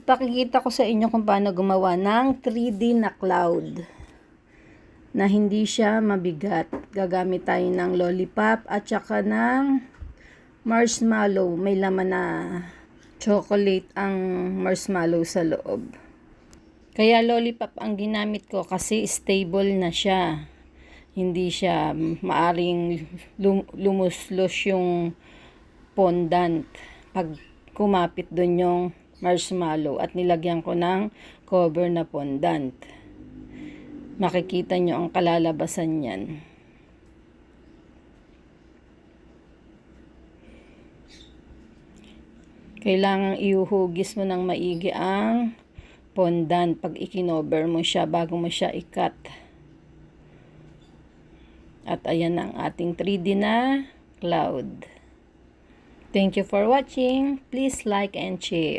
Ipakikita ko sa inyo kung paano gumawa ng 3D na cloud na hindi siya mabigat. Gagamit tayo ng lollipop at saka ng marshmallow. May laman na chocolate ang marshmallow sa loob. Kaya lollipop ang ginamit ko kasi stable na siya. Hindi siya maaring lumuslos yung fondant pag kumapit doon yung marshmallow at nilagyan ko ng cover na fondant. Makikita nyo ang kalalabasan niyan. Kailangang ihuhugis mo ng maigi ang fondant pag ikinover mo siya bago mo siya i-cut. At ayan ang ating 3D na cloud. Thank you for watching. Please like and share.